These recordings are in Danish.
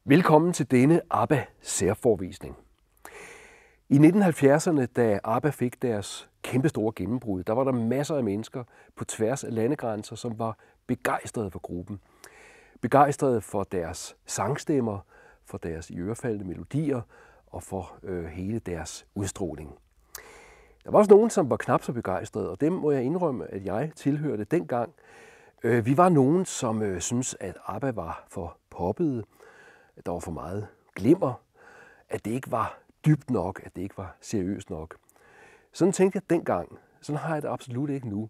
Velkommen til denne ABBA-særforevisning. I 1970'erne, da ABBA fik deres kæmpestore gennembrud, der var der masser af mennesker på tværs af landegrænser, som var begejstrede for gruppen. Begejstrede for deres sangstemmer, for deres iørefaldende melodier og for hele deres udstråling. Der var også nogen, som var knap så begejstrede, og dem må jeg indrømme, at jeg tilhørte dengang. Vi var nogen, som syntes, at ABBA var for poppede, at der var for meget glimmer, at det ikke var dybt nok, at det ikke var seriøst nok. Sådan tænkte jeg dengang. Sådan har jeg det absolut ikke nu.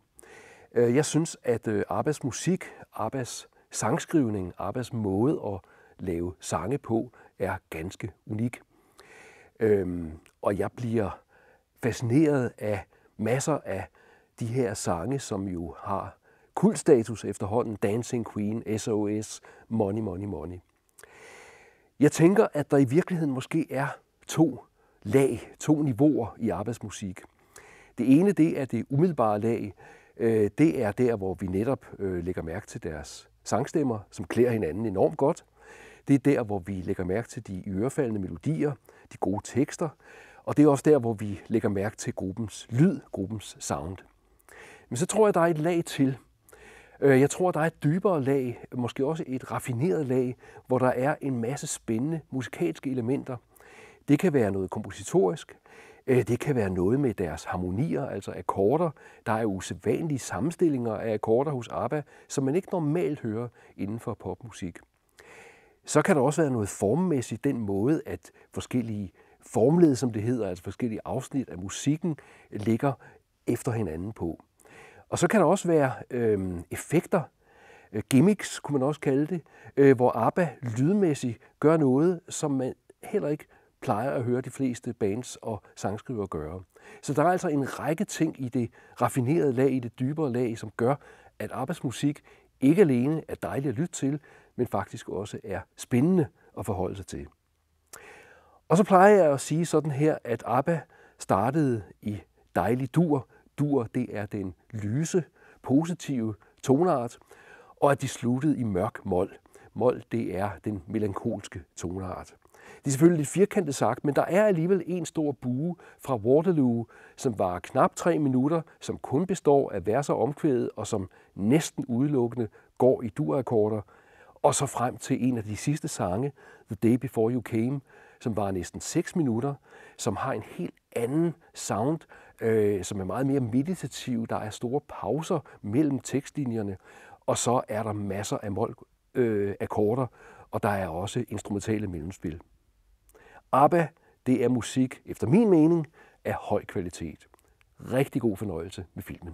Jeg synes, at ABBAs musik, ABBAs sangskrivning, ABBAs måde at lave sange på, er ganske unik. Og jeg bliver fascineret af masser af de her sange, som jo har kultstatus efterhånden. Dancing Queen, SOS, Money, Money, Money. Jeg tænker, at der i virkeligheden måske er to niveauer i ABBAs musik. Det ene, det er det umiddelbare lag. Det er der, hvor vi netop lægger mærke til deres sangstemmer, som klæder hinanden enormt godt. Det er der, hvor vi lægger mærke til de iørefaldende melodier, de gode tekster. Og det er også der, hvor vi lægger mærke til gruppens lyd, gruppens sound. Men så tror jeg, der er et lag til. Jeg tror, der er et dybere lag, måske også et raffineret lag, hvor der er en masse spændende musikalske elementer. Det kan være noget kompositorisk, det kan være noget med deres harmonier, altså akkorder. Der er usædvanlige sammenstillinger af akkorder hos ABBA, som man ikke normalt hører inden for popmusik. Så kan der også være noget formmæssigt, den måde, at forskellige formled, som det hedder, altså forskellige afsnit af musikken, ligger efter hinanden på. Og så kan der også være effekter, gimmicks kunne man også kalde det, hvor ABBA lydmæssigt gør noget, som man heller ikke plejer at høre de fleste bands og sangskrivere gøre. Så der er altså en række ting i det raffinerede lag, i det dybere lag, som gør, at ABBAs musik ikke alene er dejlig at lytte til, men faktisk også er spændende at forholde sig til. Og så plejer jeg at sige sådan her, at ABBA startede i dejlig dur. Dur, det er den lyse, positive tonart, og at de sluttede i mørk mol. Mol, det er den melankolske tonart. Det er selvfølgelig lidt firkantet sagt, men der er alligevel en stor bue fra Waterloo, som var knap 3 minutter, som kun består af vers og omkvædet, og som næsten udelukkende går i dur-akkorder, og så frem til en af de sidste sange, The Day Before You Came, som var næsten 6 minutter, som har en helt anden sound, som er meget mere meditativ. Der er store pauser mellem tekstlinjerne, og så er der masser af akkorder, og der er også instrumentale mellemspil. ABBA, det er musik, efter min mening, af høj kvalitet. Rigtig god fornøjelse med filmen.